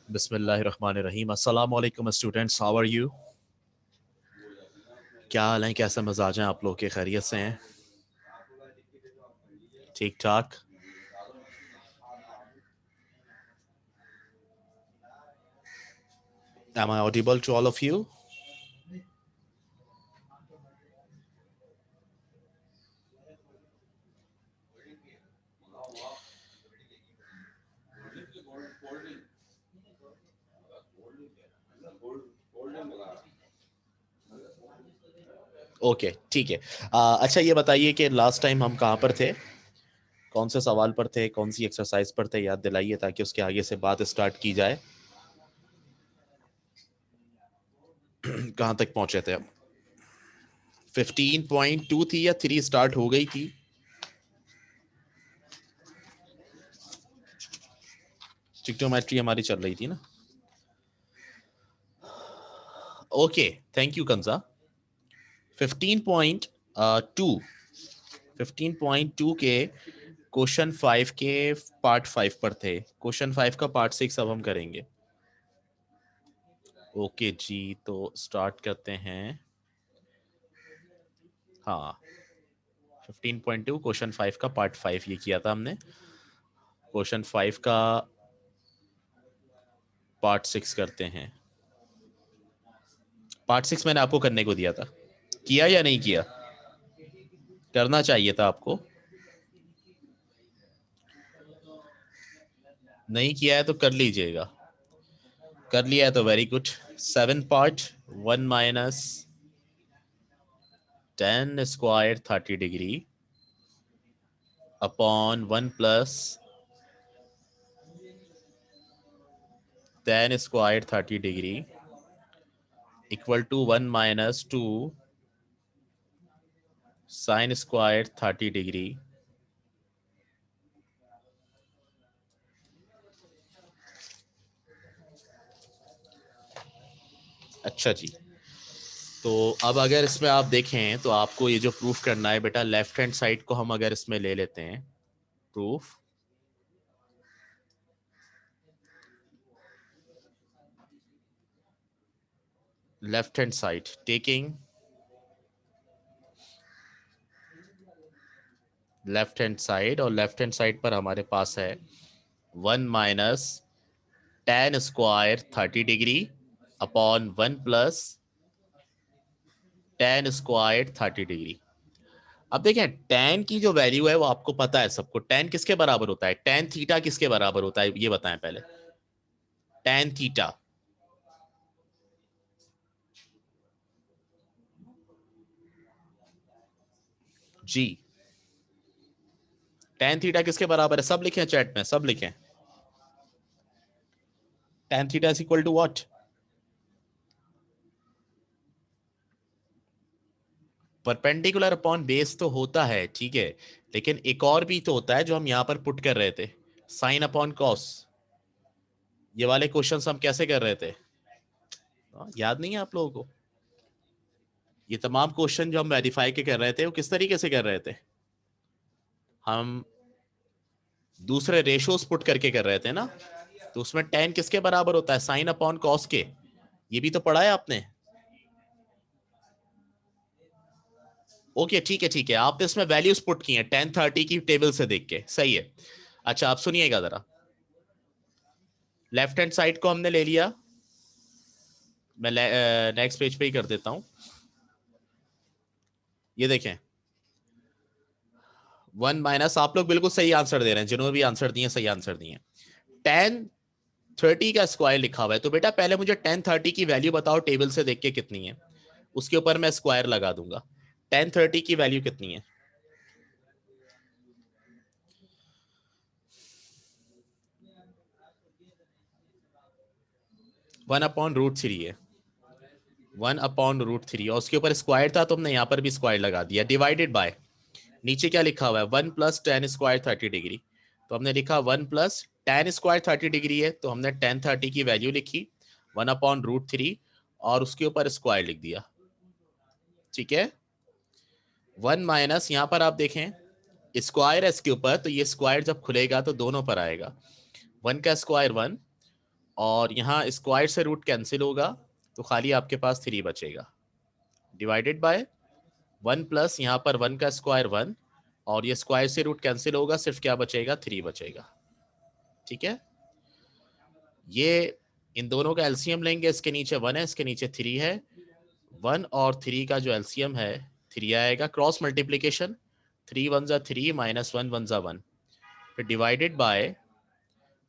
बिस्मिल्लाहिर्रहमानिर्रहीम। अस्सलाम वालेकुम स्टूडेंट्स, हाउ आर यू? क्या हाल है, कैसे मिजाज हैं आप लोग के? खैरियत से हैं? ठीक ठाक। Am I audible to all of you? Okay, ठीक है। अच्छा, ये बताइए कि लास्ट टाइम हम कहाँ पर थे, कौन से सवाल पर थे, कौन सी एक्सरसाइज पर थे? याद दिलाइए ताकि उसके आगे से बात स्टार्ट की जाए। कहाँ तक पहुंचे थे हम? 15.2 थी या 3 स्टार्ट हो गई थी? ट्रिग्नोमेट्री हमारी चल रही थी ना। Okay, thank you कंजा। 15.2 15.2 के क्वेश्चन 5 के पार्ट 5 पर थे। क्वेश्चन 5 का पार्ट 6 अब हम करेंगे। ओके जी, तो स्टार्ट करते हैं। हाँ, 15.2 क्वेश्चन 5 का पार्ट 5 ये किया था हमने। क्वेश्चन 5 का पार्ट 6 करते हैं। पार्ट 6 मैंने आपको करने को दिया था, किया या नहीं किया? करना चाहिए था आपको। नहीं किया है तो कर लीजिएगा। कर लिया है तो very good. 7 part 1 minus 10 square 30 degree upon 1 plus 10 square 30 degree equal to 1 minus 2 sine square 30 degree. अच्छा जी, तो अब अगर इसमें आप देखें तो आपको ये जो प्रूफ करना है बेटा, लेफ्ट हैंड साइड को हम अगर इसमें ले लेते हैं proof, left hand side taking left hand side, और लेफ्ट हैंड साइड पर हमारे पास है 1 minus 10 square 30 degree upon 1 plus 10 square 30 degree. अब देखें, tan की जो वैल्यू है वो आपको पता है सबको। tan किसके बराबर होता है? tan थीटा किसके बराबर होता है ये बताएं पहले। tan थीटा जी, tan थीटा किसके बराबर है? सब लिखें चैट में, सब लिखें। tan theta is equal to what? Perpendicular upon base तो होता है, ठीक है, लेकिन एक और भी तो होता है जो हम यहां पर पुट कर रहे थे, साइन अपॉन कॉस। ये वाले क्वेश्चंस हम कैसे कर रहे थे? याद नहीं है आप लोगों को? ये तमाम क्वेश्चन जो हम वेरीफाई के कर रहे थे वो किस तरीके से कर रहे थे? हम दूसरे रेशोस पुट करके कर रहे थे ना। तो उसमें tan किसके बराबर होता है? साइन अपॉन कॉस के। ये भी तो पढ़ा है आपने। ओके, ठीक है ठीक है, आपने इसमें वैल्यूज पुट की हैं tan 30 की टेबल से देख के, सही है। अच्छा, आप सुनिएगा जरा। लेफ्ट हैंड साइड को हमने ले लिया। मैं नेक्स्ट पेज पे ही कर देता हूं। ये देखें, 1 माइनस, आप लोग बिल्कुल सही आंसर दे रहे हैं, जिन्होंने भी आंसर दिए सही आंसर दिए। tan 30 का स्क्वायर लिखा हुआ है, तो बेटा पहले मुझे tan 30 की वैल्यू बताओ टेबल से देख के कितनी है, उसके ऊपर मैं स्क्वायर लगा दूंगा। tan 30 की वैल्यू कितनी है? 1/√3 है। 1/√3, और उसके ऊपर स्क्वायर था तो हमने यहां पर भी स्क्वायर लगा दिया। डिवाइडेड बाय, नीचे क्या लिखा हुआ है? 1 प्लस 10 स्क्वायर 30 डिग्री। तो हमने लिखा 1 प्लस 10 स्क्वायर 30 डिग्री है, तो हमने tan 30 की वैल्यू लिखी 1/√3 और उसके ऊपर स्क्वायर लिख दिया। ठीक है, 1 माइनस, यहां पर आप देखें स्क्वायर है इसके ऊपर, तो ये स्क्वायर जब खुलेगा तो दोनों पर आएगा। 1 का स्क्वायर 1 और यहाँ स्क्वायर से रूट कैंसिल होगा तो खाली आपके पास 3 बचेगा, डिवाइडेड बाय 1 प्लस यहाँ पर 1 का स्क्वायर 1, और ये स्क्वायर से रूट कैंसिल होगा, सिर्फ क्या बचेगा, 3 बचेगा। ठीक है, ये इन दोनों का एलसीएम लेंगे, इसके नीचे 1 है, इसके नीचे 3 है, 1 और 3 का जो एलसीएम है 3 आएगा, क्रॉस मल्टीप्लीकेशन 3 1 जा 3 माइनस 1 1 जा 1, फिर डिवाइडेड बाय,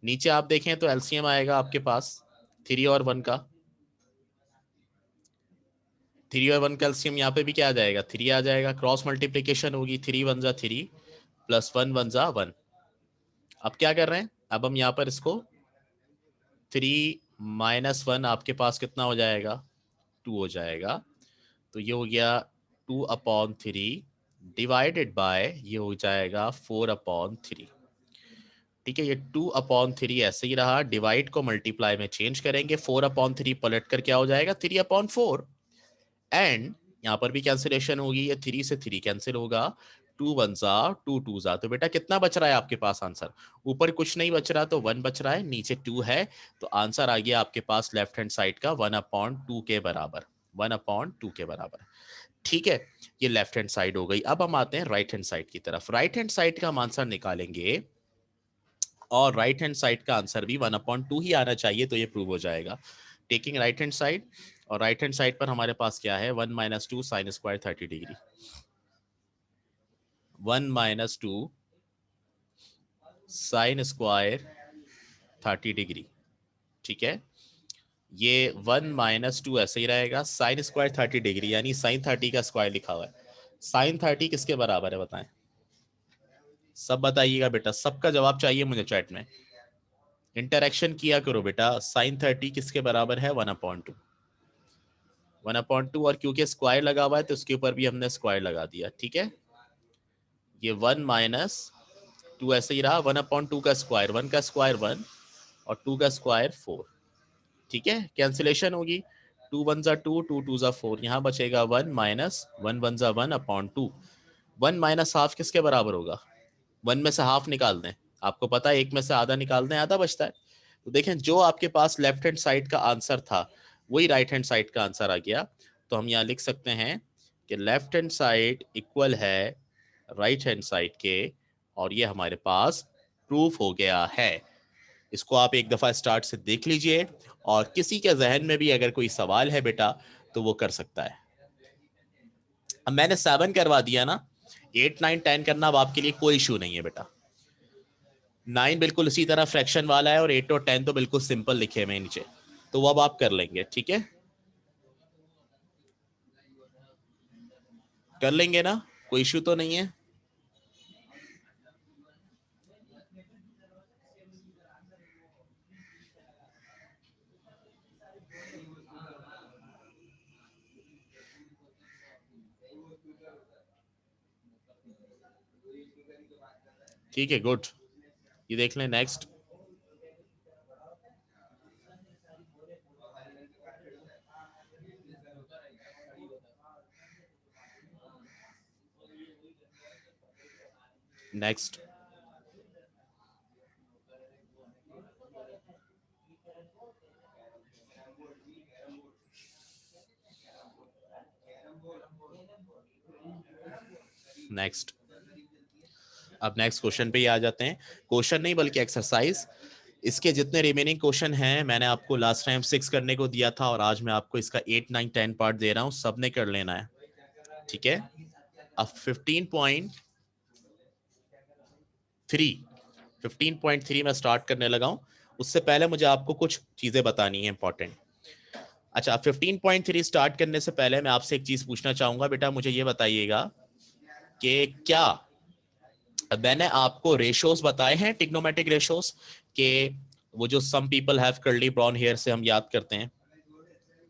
नीचे आप देखें तो एलसीएम आएगा आपके पास 3 और 1 का, 3 और 1 का एलसीएम यहाँ पे भी क्या आ जाएगा, 3 आ जाएगा, क्रॉस मल्टीप्लीकेशन होगी 3 1 जा 3 प्लस 1 1 जा 1। अब क्या कर रहे हैं, अब हम यहाँ पर इसको 3 माइनस 1 आपके पास कितना हो जाएगा, 2 हो जाएगा, तो ये हो गया 2/3 डिवाइडेड बाय ये हो जाएगा 4/3। ठीक है, ये 2/3 ऐसे ही रहा, डिवाइड को मल्टीप्लाई में चेंज करेंगे, 4/3 पलट कर क्या हो जाएगा 3/4, एंड यहाँ पर भी कैंसिलेशन होगी, ये 3 से 3 कैंसिल होगा, 2 1 जा 2 2 जा, तो बेटा कितना बच रहा है आपके पास आंसर, ऊपर कुछ नहीं बच रहा तो 1 बच रहा है, नीचे 2 है, तो आंसर आ गया आपके पास लेफ्ट हैंड साइड का 1/2 के बराबर, 1/2 के बराबर। ठीक है, ये लेफ्ट हैंड साइड हो गई। अब हम आते हैं राइट हैंड साइड की तरफ, राइट हैंड साइड का हम आंसर निकालेंगे और राइट हैंड साइड का आंसर भी 1/2 ही आना चाहिए, तो ये प्रूव हो जाएगा। टेकिंग राइट हैंड साइड, और राइट हैंड साइड पर हमारे पास क्या है, 1 - 2 sine square 30 degree, 1 - 2 sine square 30 degree. ठीक है, ये 1 - 2 ऐसे ही रहेगा, साइन स्क्वायर 30 डिग्री यानी साइन 30 का स्क्वायर लिखा हुआ है, साइन 30 किसके बराबर है बताएं, सब बताइएगा बेटा, सबका जवाब चाहिए मुझे चैट में, इंटरेक्शन किया करो बेटा, साइन 30 किसके बराबर है, 1/2, 1/2, और क्योंकि स्क्वायर लगा हुआ है तो उसके ऊपर भी हमने स्क्वायर लगा दिया। ठीक है, ये 1 - 2 ऐसे ही रहा, 1/2 का स्क्वायर 1 का स्क्वायर 1 और 2 का स्क्वायर 4। ठीक है, कैंसिलेशन होगी, 2 1 जा 2 2 2 जा 4, यहाँ बचेगा 1 माइनस 1 1 जा 1/2, 1 माइनस हाफ किसके बराबर होगा, 1 में से हाफ निकाल दें, आपको पता है 1 में से आधा निकाल दें, आधा बचता है, तो देखें जो आपके पास लेफ्ट हैंड साइड का आंसर था वही राइट हैंड साइड का आंसर आ गया, तो हम यहाँ लिख सकते हैं कि लेफ्ट हैंड साइड इक्वल है राइट हैंड साइड के, और ये हमारे पास प्रूफ हो गया है। इसको आप एक दफा स्टार्ट से देख लीजिए, और किसी के जहन में भी अगर कोई सवाल है बेटा तो वो कर सकता है। अब मैंने 7 करवा दिया ना, 8 9 10 करना अब आपके लिए कोई इशू नहीं है बेटा, 9 बिल्कुल इसी तरह फ्रैक्शन वाला है, और 8 और 10 तो बिल्कुल सिंपल लिखे हुए नीचे, तो वो अब आप कर लेंगे। ठीक है, कर लेंगे ना, कोई इशू तो नहीं है। ठीक है, गुड, ये देख लें नेक्स्ट। नेक्स्ट, नेक्स्ट, अब नेक्स्ट क्वेश्चन पे ही आ जाते हैं, क्वेश्चन नहीं बल्कि एक्सरसाइज। इसके जितने रिमेनिंग क्वेश्चन हैं मैंने आपको लास्ट टाइम 6 करने को दिया था, और आज मैं आपको इसका 8 9 10 पार्ट दे रहा हूं, सबने कर लेना है। ठीक है, अब 15.3 में स्टार्ट करने लगा हूं, उससे पहले मुझे आपको कुछ चीजें बतानी है इंपॉर्टेंट। अच्छा, 15.3 स्टार्ट करने से पहले मैं आपसे एक चीज पूछना चाहूंगा बेटा, मुझे ये बताइएगा कि क्या मैंने आपको रेशोस बताए हैं, टिग्नोमेट्रिक रेशोस के, वो जो some people have curly brown hair से हम याद करते हैं,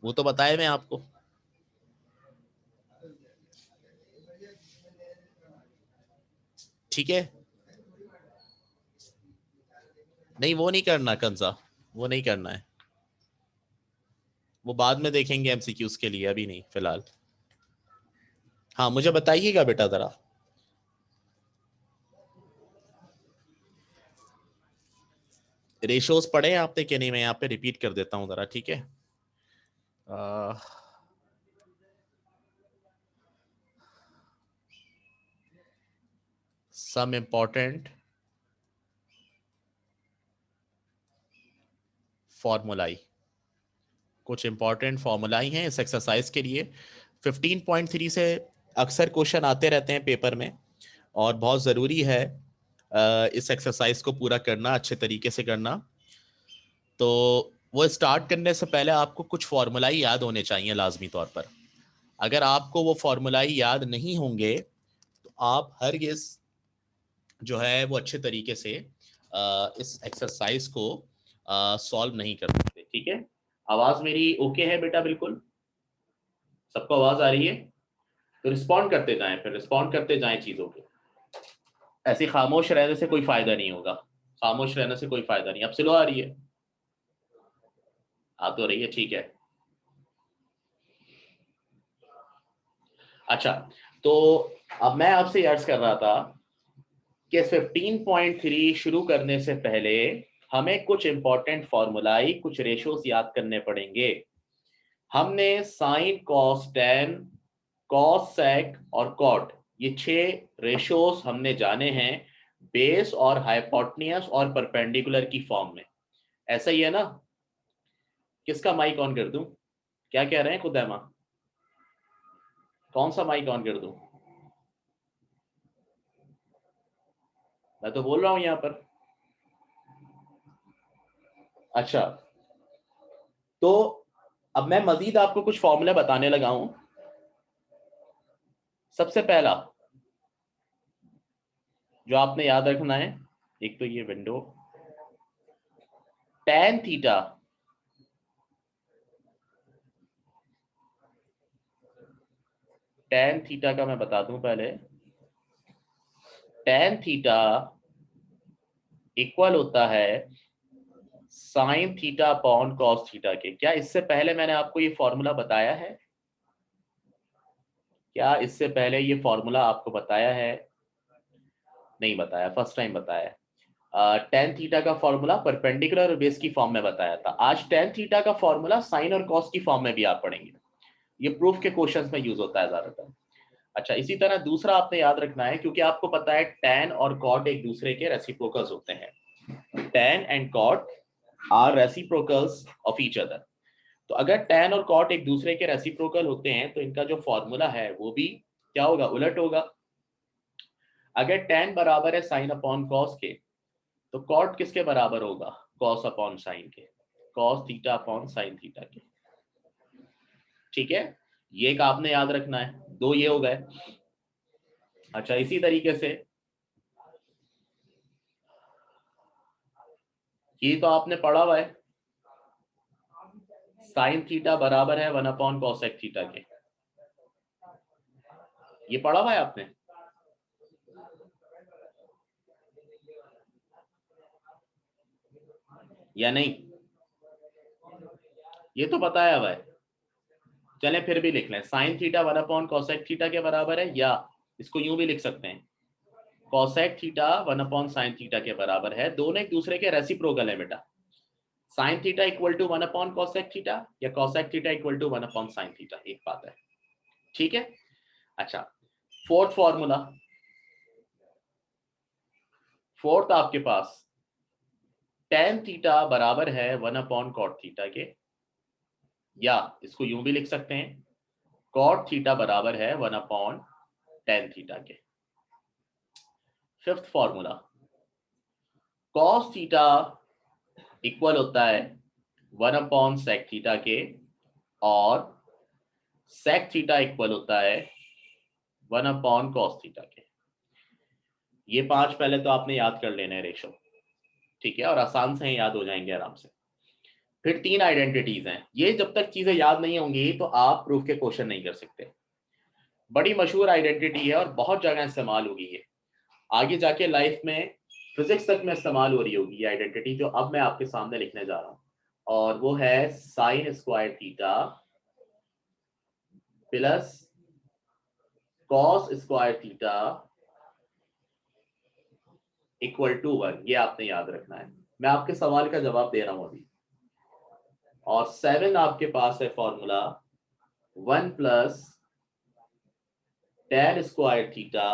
वो तो बताए मैं आपको। ठीक है, नहीं वो नहीं करना कंजा, वो नहीं करना है, वो बाद में देखेंगे एमसीक्यूज के लिए, अभी नहीं फिलहाल। हाँ मुझे बताइएगा बेटा जरा, रेशोज पढ़े हैं आपने कि नहीं? मैं यहाँ पे रिपीट कर देता हूँ जरा, ठीक है? सम इम्पोर्टेंट फॉर्मूलाई, कुछ इंपॉर्टेंट फॉर्मूलाई हैं इस एक्सरसाइज के लिए। 15.3 से अक्सर क्वेश्चन आते रहते हैं पेपर में, और बहुत ज़रूरी है इस एक्सरसाइज को पूरा करना, अच्छे तरीके से करना। तो वो स्टार्ट करने से पहले आपको कुछ फॉर्मूलाई याद होने चाहिए लाजमी तौर पर। अगर आपको वो फॉर्मूलाई याद नहीं होंगे तो आप हरगिज़ जो है वो अच्छे तरीके से इस एक्सरसाइज को सॉल्व नहीं कर सकते, ठीक है? आवाज़ मेरी ओके है बेटा? बिल्कुल सबको आवाज़ आ रही है? तो रिस्पॉन्ड करते जाएं, फिर रिस्पॉन्ड करते जाएं चीज़ों के। ऐसे खामोश रहने से कोई फायदा नहीं होगा, खामोश रहने से कोई फायदा नहीं। अब स्लो आ रही है? आ तो रही है, ठीक है। अच्छा, तो अब मैं आपसे अर्ज कर रहा था कि 15.3 शुरू करने से पहले हमें कुछ इंपॉर्टेंट फॉर्मूलाई, कुछ रेशोस याद करने पड़ेंगे। हमने साइन, कॉस, टेन, कॉस, सेक और कॉट, ये 6 रेशोस हमने जाने हैं बेस और हाइपोटेन्यूज और परपेंडिकुलर की फॉर्म में। ऐसा ही है ना? किसका माइक ऑन कर दूं? क्या कह रहे हैं खुदैमा? कौन सा माइक ऑन कर दूं? मैं तो बोल रहा हूं यहां पर। अच्छा, तो अब मैं मजीद आपको कुछ फॉर्मूले बताने लगा हूं। सबसे पहला जो आपने याद रखना है, एक तो ये विंडो, tan थीटा का मैं बता दूं पहले। tan थीटा इक्वल होता है sine theta upon cos theta के। क्या इससे पहले मैंने आपको ये फॉर्मूला बताया है? क्या इससे पहले ये फॉर्मूला आपको बताया है? नहीं बताया, फर्स्ट टाइम बताया। tan थीटा का फॉर्मूला परपेंडिकुलर और बेस की फॉर्म में बताया था। आज tan थीटा का फॉर्मूला साइन और कॉस की फॉर्म में भी आप पढ़ेंगे। ये प्रूफ के क्वेश्चंस में यूज होता है ज्यादातर। अच्छा, इसी तरह दूसरा आपने याद रखना है, क्योंकि आपको पता है tan और cot एक दूसरे के रेसिप्रोकल्स होते हैं। tan and cot are reciprocals of each other. तो अगर tan और cot एक दूसरे के रेसिप्रोकल होते हैं तो इनका जो फॉर्मूला है वो भी क्या होगा? उलट होगा। अगर tan बराबर है साइन अपॉन कॉस के, तो cot किसके बराबर होगा? कॉस अपॉन साइन के, cos theta upon sine theta के। ठीक है, ये एक आपने याद रखना है। 2 ये हो गए। अच्छा, इसी तरीके से ये तो आपने पढ़ा हुआ है, साइन थीटा बराबर है 1 अपॉन कॉसेक थीटा के। ये पढ़ा हुआ है आपने? या नहीं? ये तो बताया हुआ है। चलें फिर भी लिख लें, sine theta 1 upon cosec theta के बराबर है, या इसको यूं भी लिख सकते हैं, cosec theta 1 upon sine theta के बराबर है। दोनों एक दूसरे के रेसिप्रोकल है बेटा। Sine theta equal to 1 upon cosec theta, या cosec theta equal to 1 upon sine theta, एक बात है। ठीक है। अच्छा, फोर्थ फॉर्मूला, फोर्थ आपके पास tan थीटा बराबर है 1 अपॉन कॉट थीटा के, या इसको यूं भी लिख सकते हैं, कॉट थीटा बराबर है 1 अपॉन tan थीटा के। Fifth formula, cos theta equal होता है 1 अपॉन सेक थीटा के, और सेक थीटा इक्वल होता है 1 अपॉन कॉस थीटा के। ये 5 पहले तो आपने याद कर लेने हैं रेशो, ठीक है, और आसान से याद हो जाएंगे आराम से। फिर 3 आइडेंटिटीज हैं, ये जब तक चीजें याद नहीं होंगी तो आप प्रूफ के क्वेश्चन नहीं कर सकते। बड़ी मशहूर आइडेंटिटी है और बहुत जगह इस्तेमाल होगी ये, आगे जाके लाइफ में फिजिक्स तक में इस्तेमाल हो रही होगी ये आइडेंटिटी, जो अब मैं आपके सामने लिखने जा रहा हूं। और वो है sine square theta plus cos square theta equal to 1। ये आपने याद रखना है। मैं आपके सवाल का जवाब दे रहा हूं अभी। और 7 आपके पास है formula 1 plus tan square theta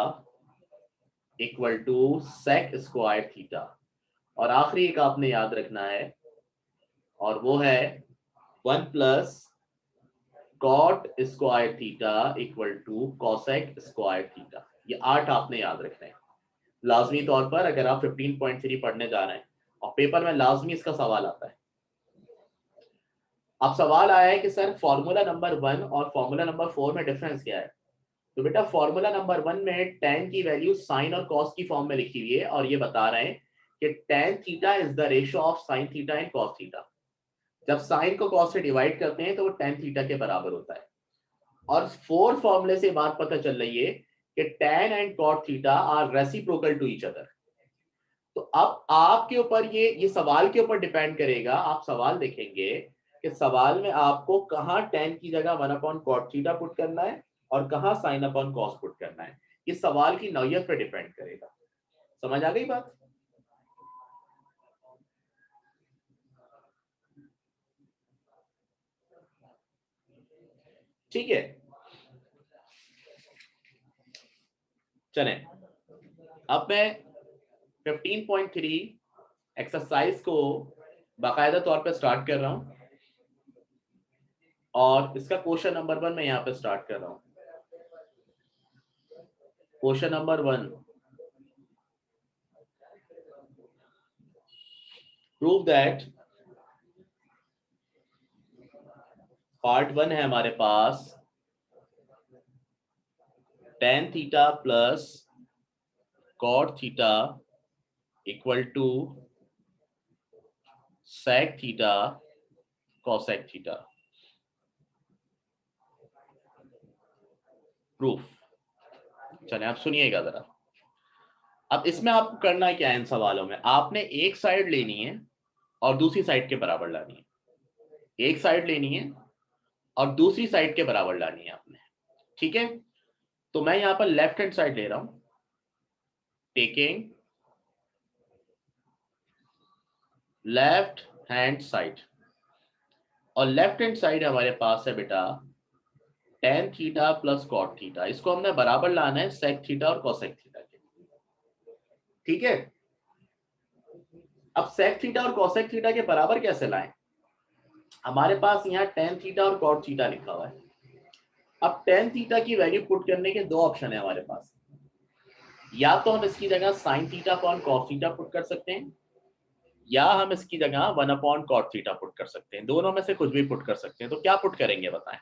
equal to sec square theta. और आखिरी एक आपने याद रखना है, और वो है 1 plus cot square theta equal to cosec square theta. ये 8 आपने याद रखना है लाजमी तौर पर, अगर आप 15.3 पढ़ने जा रहे हैं और पेपर में लाजमी इसका सवाल आता है। अब सवाल आया है कि सर फॉर्मूला नंबर 1 और फॉर्मूला नंबर 4 में डिफरेंस क्या है। तो बेटा फॉर्मूला नंबर 1 में tan की वैल्यू साइन और कॉस की फॉर्म में लिखी हुई है, और ये बता रहे हैं कि tan theta is the ratio of sine theta and cos theta. जब साइन को कॉस से डिवाइड करते हैं तो वो tan थीटा के बराबर होता है। और 4 फॉर्मूले से बात पता चल रही है कि tan and cot theta are reciprocal to each other. तो अब आपके ऊपर ये सवाल के ऊपर डिपेंड करेगा। आप सवाल देखेंगे कि सवाल में आपको कहां tan की जगह 1/cot थीटा पुट करना है और कहां sin अपॉन cos पुट करना है। ये सवाल की नौयत पर डिपेंड करेगा। समझ आ गई बात? ठीक है, चलें। अब मैं 15.3 एक्सरसाइज को बाकायदा तौर पे स्टार्ट कर रहा हूं, और इसका क्वेश्चन नंबर 1 मैं यहां पे स्टार्ट कर रहा हूं। Question number 1, prove that, part 1 है हमारे पास, tan theta plus cot theta equal to sec theta cosec theta. Proof. चलिए आप सुनिएगा जरा। अब इसमें आपको करना क्या है, इन सवालों में आपने एक साइड लेनी है और दूसरी साइड के बराबर लानी है। एक साइड लेनी है और दूसरी साइड के बराबर लानी है आपने। ठीक है, तो मैं यहां पर लेफ्ट हैंड साइड ले रहा हूं, टेकिंग लेफ्ट हैंड साइड। और लेफ्ट हैंड साइड हमारे पास है बेटा tan theta plus cot theta. इसको हमने बराबर लाना है sec थीटा और cosec थीटा के। ठीक है, अब sec थीटा और cosec थीटा के बराबर कैसे लाएं। हमारे पास यहाँ tan थीटा और cot थीटा लिखा हुआ है। अब tan थीटा की वैल्यू पुट करने के दो ऑप्शन है हमारे पास। या तो हम इसकी जगह sin theta upon cos theta put कर सकते हैं, या हम इसकी जगह 1/cot थीटा पुट कर सकते हैं। दोनों में से कुछ भी पुट कर सकते हैं। तो क्या पुट करेंगे बताएं।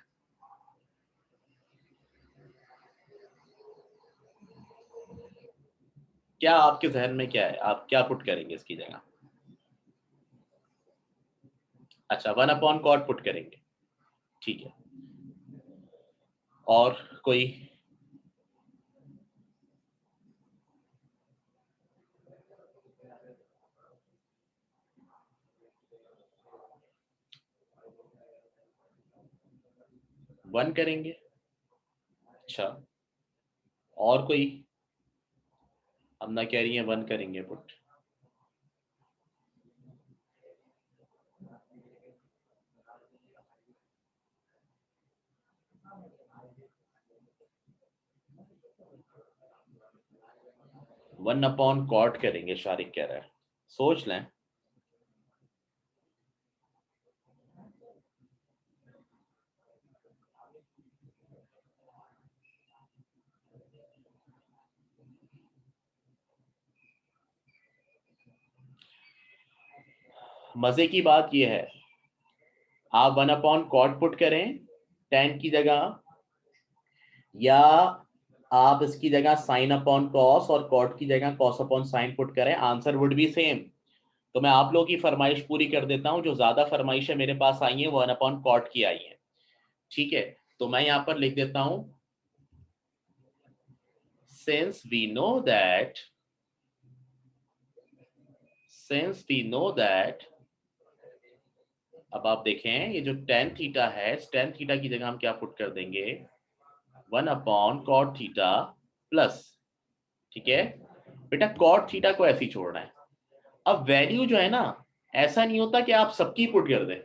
क्या आपके जहन में क्या है, आप क्या पुट करेंगे इसकी जगह। अच्छा, 1/cot पुट करेंगे। ठीक है, और कोई। वन करेंगे। अच्छा, और कोई। हमना कह रही है 1 करेंगे पुट। वन अपॉन कॉट करेंगे, शारिक कह रहा है। सोच लें। मजे की बात यह है, आप 1/cot पुट करें tan की जगह, या आप इसकी जगह sin अपॉन cos और cot की जगह cos अपॉन sin पुट करें, आंसर वुड बी सेम। तो मैं आप लोगों की फरमाइश पूरी कर देता हूं। जो ज्यादा फरमाइशें मेरे पास आई हैं वो 1/cot की आई हैं। ठीक है, तो मैं यहां पर लिख देता हूं, since we know that अब आप देखें, ये जो tan थीटा है, इस tan थीटा की जगह हम क्या पुट कर देंगे, 1/cot थीटा प्लस। ठीक है बेटा, cot थीटा को ऐसे ही छोड़ना है। अब वैल्यू जो है ना, ऐसा नहीं होता कि आप सबकी पुट कर दें,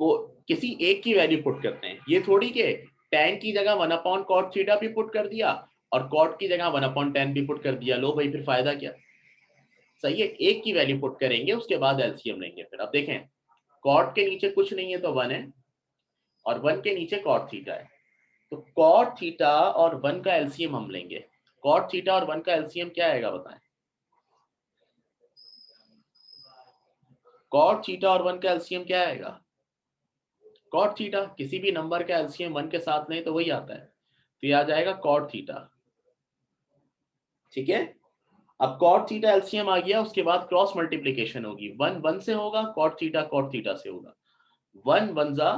को किसी एक की वैल्यू पुट करते हैं। ये थोड़ी के tan की जगह 1/cot थीटा भी पुट कर दिया और cot की जगह 1/tan भी पुट कर दिया, लो भाई फिर फायदा क्या। सही है, एक की वैल्यू पुट करेंगे उसके बाद एलसीएम लेंगे। फिर अब देखें, cot के नीचे कुछ नहीं है तो 1 है और 1 के नीचे cot थीटा है, तो cot थीटा और 1 का एलसीएम हम लेंगे। cot थीटा और 1 का एलसीएम क्या आएगा बताएं? cot थीटा और 1 का एलसीएम क्या आएगा? cot थीटा, किसी भी नंबर का एलसीएम 1 के साथ नहीं तो वही आता है, तो ये आ जाएगा cot थीटा। ठीक है, अब cot थीटा एलसीएम आ गया, उसके बाद क्रॉस मल्टीप्लीकेशन होगी, 1 1 से होगा, cot थीटा से होगा, 1 1 जा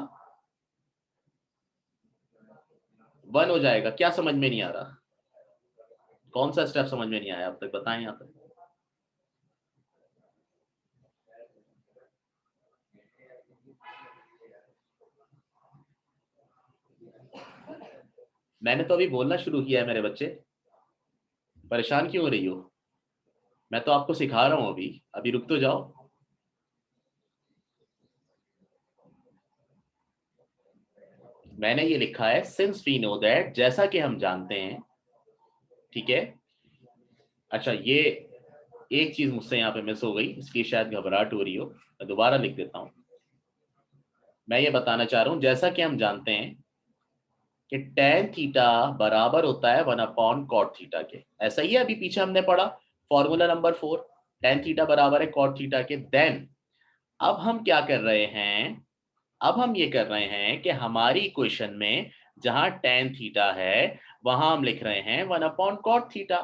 1 हो जाएगा। क्या समझ में नहीं आ रहा? कौन सा स्टेप समझ में नहीं आया अब तक, बताएं यहाँ पे। मैंने तो अभी बोलना शुरू किया है मेरे बच्चे, परेशान क्यों हो रही हो? मैं तो आपको सिखा रहा हूं, अभी अभी रुक तो जाओ। मैंने ये लिखा है सिंस वी नो दैट, जैसा कि हम जानते हैं। ठीक है, अच्छा ये एक चीज मुझसे यहाँ पे मिस हो गई, इसलिए शायद घबराहट हो रही हो, मैं दोबारा लिख देता हूं। मैं ये बताना चाह रहा हूं, जैसा कि हम जानते हैं कि tan थीटा बराबर होता है 1/cot थीटा के। ऐसा ही है, अभी पीछे हमने पढ़ा फॉर्मूला नंबर 4, tan थीटा बराबर है cot थीटा के। देन अब हम क्या कर रहे हैं, अब हम ये कर रहे हैं कि हमारी इक्वेशन में जहां tan थीटा है वहां हम लिख रहे हैं 1/cot थीटा।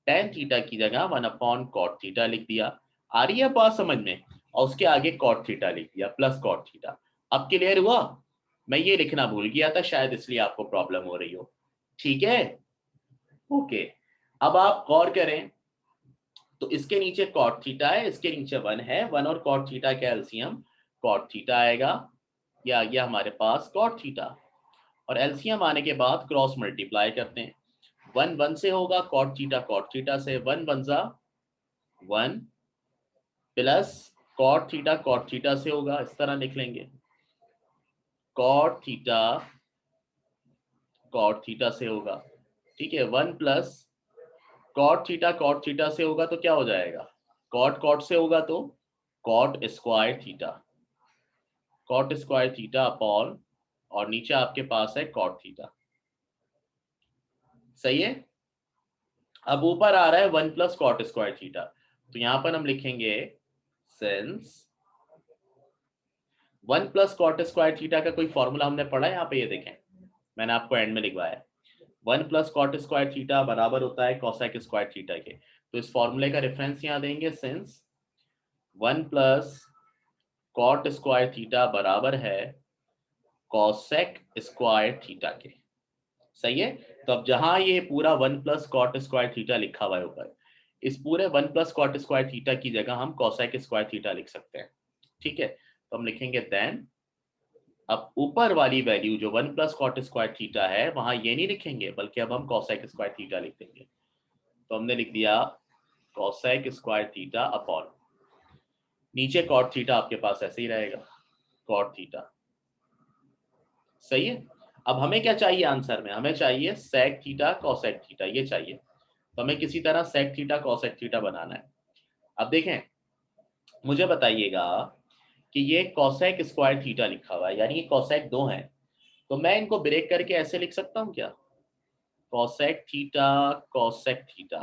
tan थीटा की जगह 1/cot थीटा लिख दिया। आ रही है बात समझ में? और उसके आगे cot थीटा लिख दिया प्लस cot थीटा। अब क्लियर हुआ? मैं ये लिखना भूल गया था शायद, इसलिए आपको प्रॉब्लम हो रही हो। ठीक है, ओके। अब आप गौर करें तो इसके नीचे cot थीटा है, इसके नीचे 1 है, 1 और cot थीटा का एलसीएम cot थीटा आएगा। ये आ गया हमारे पास cot थीटा, और एलसीएम आने के बाद क्रॉस मल्टीप्लाई करते हैं। 1 1 से होगा, cot थीटा से 1 1 जा 1 प्लस cot थीटा से होगा, इस तरह लिख लेंगे, cot थीटा से होगा। ठीक है, 1 प्लस cot थीटा से होगा तो क्या हो जाएगा, cot से होगा तो cot स्क्वायर थीटा अपॉन, और नीचे आपके पास है cot थीटा। सही है, अब ऊपर आ रहा है 1 प्लस cot स्क्वायर थीटा, तो यहां पर हम लिखेंगे since 1 plus cot square theta का कोई फॉर्मूला हमने पढ़ा है यहाँ पे, ये देखें मैंने आपको एंड में लिखवाया, 1 प्लस cot स्क्वायर थीटा बराबर होता है cosec स्क्वायर थीटा के। तो इस फॉर्मूले का रेफरेंस यहाँ देंगे, since 1 plus cot square theta बराबर है cosec स्क्वायर थीटा के। सही है, तो अब जहां ये पूरा 1 प्लस cot स्क्वायर थीटा लिखा हुआ है ऊपर, इस पूरे 1 प्लस cot स्क्वायर थीटा की जगह हम cosec स्क्वायर थीटा लिख सकते हैं। ठीक है, तो हम लिखेंगे देन, अब ऊपर वाली वैल्यू जो 1 प्लस cot स्क्वायर थीटा है वहां ये नहीं लिखेंगे, बल्कि अब हम cosec स्क्वायर थीटा लिख देंगे। तो हमने लिख दिया cosec स्क्वायर थीटा अपॉन, नीचे cot थीटा आपके पास ऐसे ही रहेगा cot थीटा। सही है, अब हमें क्या चाहिए आंसर में, हमें चाहिए sec थीटा cosec थीटा, ये चाहिए। तो हमें किसी तरह sec थीटा cosec थीटा बनाना है। अब देखें, मुझे बताइएगा कि ये cosec स्क्वायर थीटा लिखा हुआ है, यानी ये cosec 2 है, तो मैं इनको ब्रेक करके ऐसे लिख सकता हूँ क्या, cosec थीटा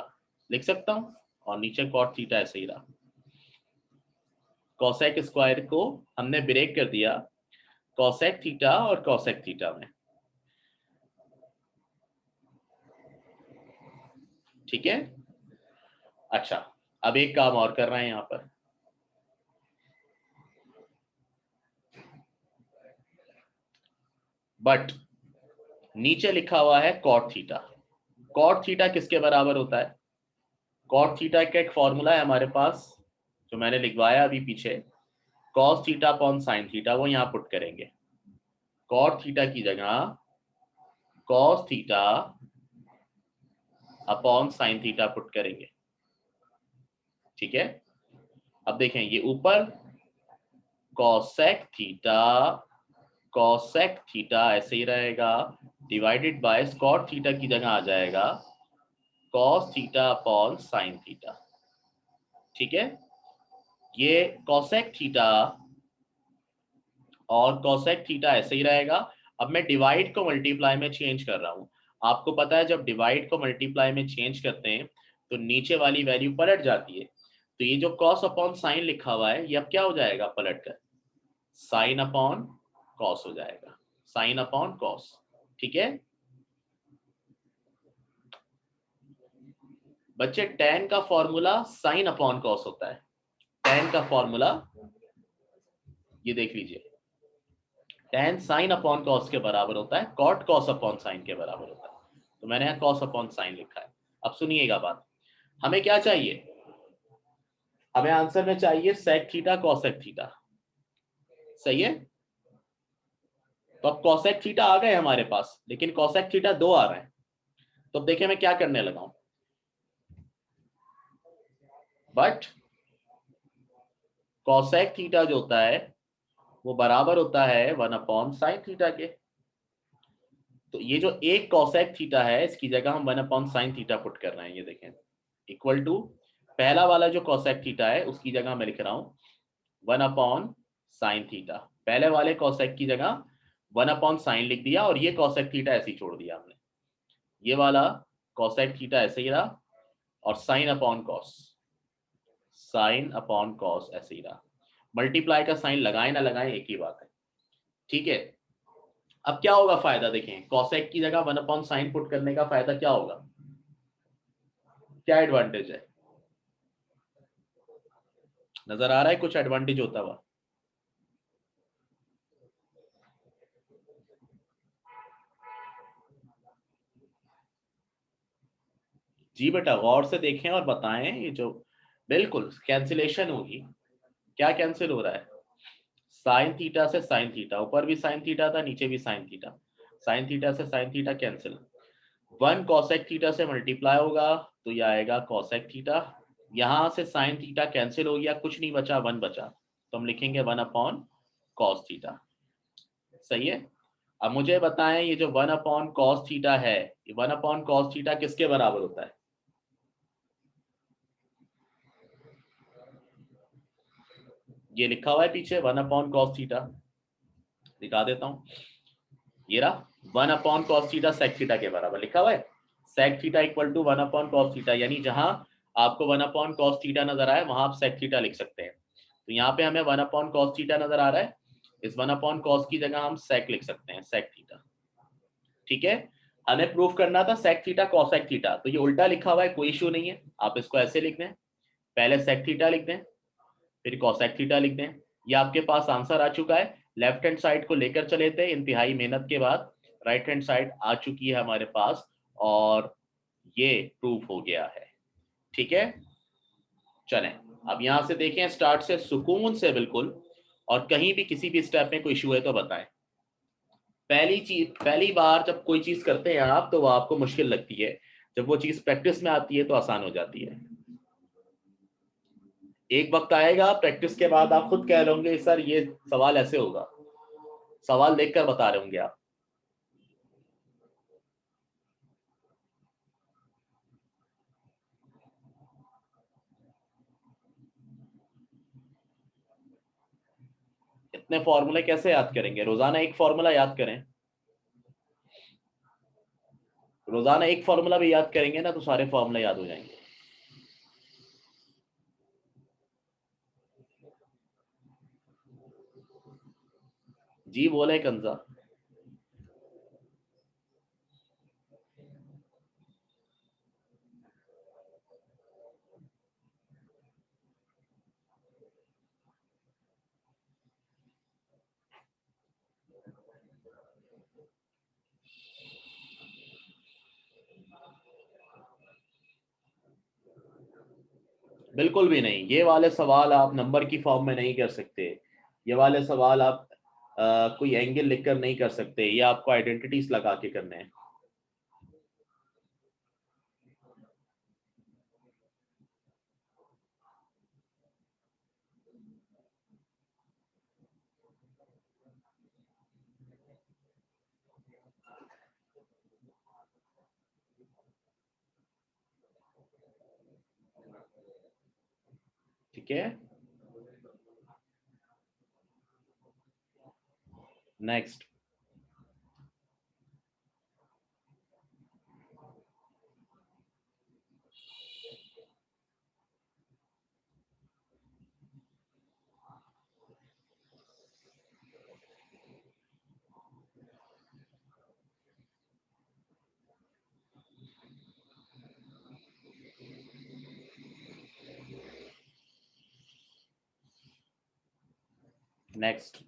लिख सकता हूँ, और नीचे cot थीटा ऐसे ही रहा। cosec स्क्वायर को हमने ब्रेक कर दिया cosec थीटा और cosec थीटा में। ठीक है, अच्छा अब एक काम और कर रहे हैं यहाँ पर, बट नीचे लिखा हुआ है cot थीटा। cot थीटा किसके बराबर होता है, cot थीटा का एक फॉर्मूला है हमारे पास जो मैंने लिखवाया अभी पीछे, cos theta upon sin theta, वो यहाँ पुट करेंगे। cot थीटा की जगह cos theta upon sin theta put करेंगे। ठीक है, अब देखें ये ऊपर कॉसेक थीटा ऐसे ही रहेगा, डिवाइडेड बाय स्कॉट थीटा की जगह आ जाएगा cos theta upon sine theta. ठीक है, ये कॉसेक थीटा और कॉसेक थीटा ऐसे ही रहेगा। अब मैं डिवाइड को मल्टीप्लाई में चेंज कर रहा हूं। आपको पता है जब डिवाइड को मल्टीप्लाई में चेंज करते हैं तो नीचे वाली वैल्यू पलट जाती है। तो ये जो कॉस अपॉन साइन लिखा हुआ है ये अब क्या हो जाएगा, पलट कर साइन अपॉन कॉस हो जाएगा, साइन अपॉन कॉस। ठीक है बच्चे, tan का फॉर्मूला साइन अपॉन कॉस होता है। tan का फॉर्मूला ये देख लीजिए, tan साइन अपॉन कॉस के बराबर होता है, कॉट कॉस अपॉन साइन के बराबर होता है। तो मैंने यहाँ कॉस अपॉन साइन लिखा है। अब सुनिएगा बात, हमें क्या चाहिए, हमें आंसर में चाहिए सेक थीटा कॉसेक थीटा। सही है, तो अब कॉसेक थीटा आ गए हमारे पास, लेकिन कॉसेक थीटा 2 आ रहे हैं। तो अब देखिए मैं क्या करने लगा हूं, बट कॉसेक थीटा जो होता है वो बराबर होता है 1 अपॉन साइन थीटा के। तो ये जो एक कॉसेक थीटा है इसकी जगह हम 1 अपॉन साइन थीटा पुट कर रहे हैं। ये देखें इक्वल टू पहला वाला जो कॉसेक थीटा है उसकी जगह मैं लिख रहा हूं 1 अपॉन साइन थीटा। पहले वाले कॉसेक की जगह 1 अपॉन साइन लिख दिया और ये कॉसेक थीटा ऐसे ही छोड़ दिया हमने। ये वाला कॉसेक थीटा ऐसे ही रहा और sine upon cos, sine upon cos ऐसे ही रहा। मल्टीप्लाई का साइन लगाए ना लगाए एक ही बात है। ठीक है, अब क्या होगा फायदा, देखें कॉसेक की जगह 1 अपॉन साइन पुट करने का फायदा क्या होगा, क्या एडवांटेज है, नजर आ रहा है कुछ एडवांटेज होता हुआ। जी बेटा गौर से देखें और बताएं, ये जो बिल्कुल कैंसिलेशन होगी, क्या कैंसिल हो रहा है, साइन थीटा से साइन थीटा, ऊपर भी साइन थीटा था नीचे भी साइन थीटा, साइन थीटा से sine theta cancel. 1 cosec theta से मल्टीप्लाई होगा तो ये आएगा कॉसेक थीटा, यहां से साइन थीटा कैंसिल हो गया, कुछ नहीं बचा 1 बचा, तो हम लिखेंगे 1 अपॉन कॉस थीटा। सही है, अब मुझे बताएं ये जो 1 अपॉन कॉस थीटा है, ये 1 अपॉन कॉस थीटा किसके बराबर होता है, ये लिखा हुआ है पीछे 1 अपॉन कॉस थीटा, दिखा देता हूं, ये रहा 1 upon cos theta sec theta के बराबर लिखा हुआ है। Sec theta equal to 1 upon cos theta, यानी जहां आपको 1 अपॉन कॉस थीटा नजर आए वहां आप सेक थीटा लिख सकते हैं। तो यहाँ पे हमें 1 अपॉन कॉस थीटा नजर आ रहा है, इस 1 अपॉन कॉस की जगह हम सेक लिख सकते हैं, सेक थीटा। ठीक है, हमें प्रूफ करना था सेक थीटा कॉसेक थीटा, तो ये उल्टा लिखा हुआ है, कोई इशू नहीं है, आप इसको ऐसे लिख दें, पहले सेक थीटा लिख दें फिर कॉसेक थीटा लिख दें। ये आपके पास आंसर आ चुका है। लेफ्ट हैंड साइड को लेकर चले थे, इंतहाई मेहनत के बाद राइट हैंड साइड आ चुकी है हमारे पास और ये प्रूफ हो गया है। ठीक है, चलें अब यहां से देखें स्टार्ट से सुकून से बिल्कुल, और कहीं भी किसी भी स्टेप में कोई इशू है तो बताएं। पहली चीज, पहली बार जब कोई चीज करते हैं आप तो वो आपको मुश्किल लगती है, जब वो चीज प्रैक्टिस में आती है तो आसान हो जाती है। एक वक्त आएगा प्रैक्टिस के बाद आप खुद कह लोगे सर ये सवाल ऐसे होगा, सवाल देखकर बता रहे होंगे आप। इतने फॉर्मूले कैसे याद करेंगे, रोजाना एक फॉर्मूला याद करें, रोजाना एक फॉर्मूला भी याद करेंगे ना तो सारे फॉर्मूले याद हो जाएंगे। जी बोले कंजा। बिल्कुल भी नहीं, ये वाले सवाल आप नंबर की फॉर्म में नहीं कर सकते, ये वाले सवाल आप कोई एंगल लिखकर नहीं कर सकते, ये आपको आइडेंटिटीज लगा के करने हैं। ठीक है, नेक्स्ट। नेक्स्ट।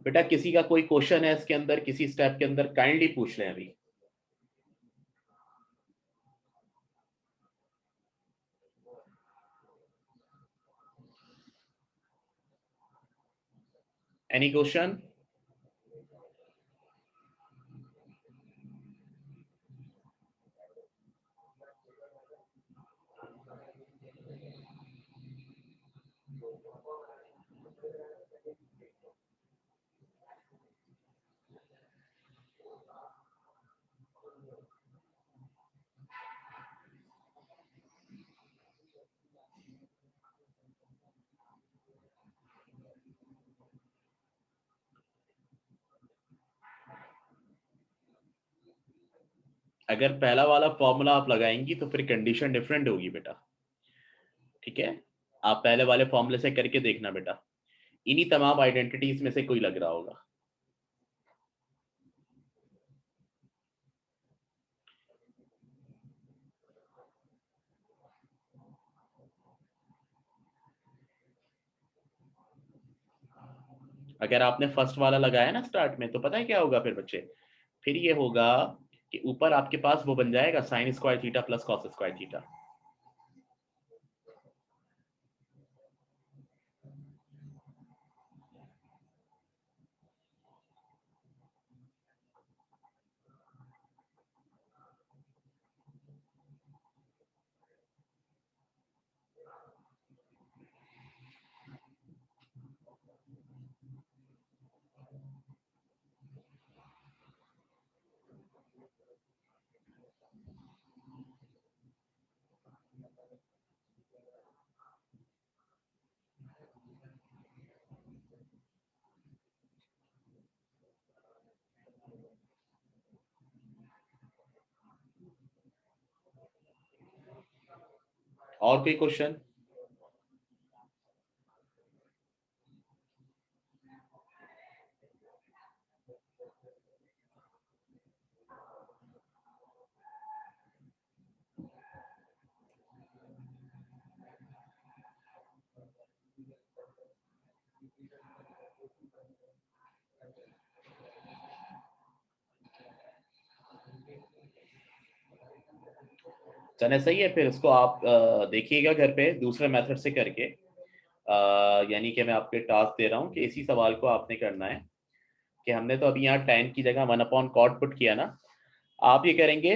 बेटा किसी का कोई क्वेश्चन है इसके अंदर, किसी स्टेप के अंदर, काइंडली पूछ लें अभी। Any question? अगर पहला वाला फॉर्मूला आप लगाएंगी तो फिर कंडीशन डिफरेंट होगी बेटा, ठीक है। आप पहले वाले फॉर्मूले से करके देखना बेटा, इन्हीं तमाम आइडेंटिटीज में से कोई लग रहा होगा। अगर आपने फर्स्ट वाला लगाया ना स्टार्ट में, तो पता है क्या होगा फिर बच्चे, फिर ये होगा कि ऊपर आपके पास वो बन जाएगा sign square theta plus cos square theta. और कोई क्वेश्चन? चले सही है, फिर इसको आप देखिएगा घर पे दूसरे मेथड से करके। यानी कि मैं आपके टास्क दे रहा हूँ कि इसी सवाल को आपने करना है कि हमने तो अभी यहाँ tan की जगह 1/cot पुट किया ना, आप ये करेंगे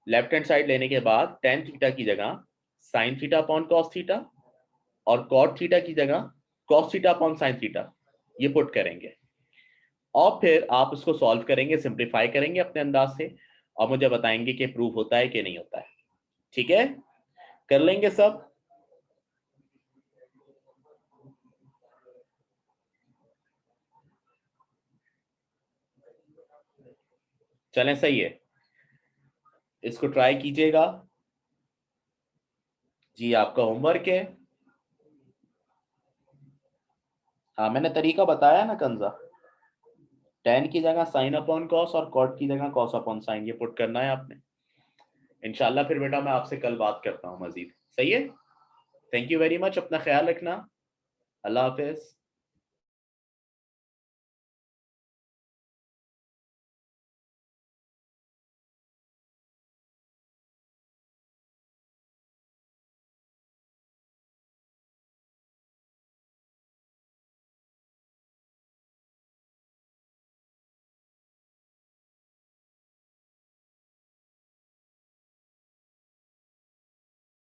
लेफ्ट हैंड साइड लेने के बाद tan थीटा की जगह sin theta upon cos theta और cot थीटा की जगह cos theta upon sin theta ये पुट करेंगे, और फिर आप उसको सॉल्व करेंगे, सिंप्लीफाई करेंगे अपने अंदाज से, और मुझे बताएंगे कि प्रूव होता है कि नहीं होता है। ठीक है, कर लेंगे सब। चलें सही है, इसको ट्राई कीजिएगा जी, आपका होमवर्क है। हाँ मैंने तरीका बताया ना कंजा, tan की जगह sin अपॉन कॉस और cot की जगह cos अपॉन sin ये पुट करना है आपने। इंशाल्लाह फिर बेटा मैं आपसे कल बात करता हूँ मजीद, सही है। थैंक यू वेरी मच, अपना ख्याल रखना, अल्लाह हाफिज।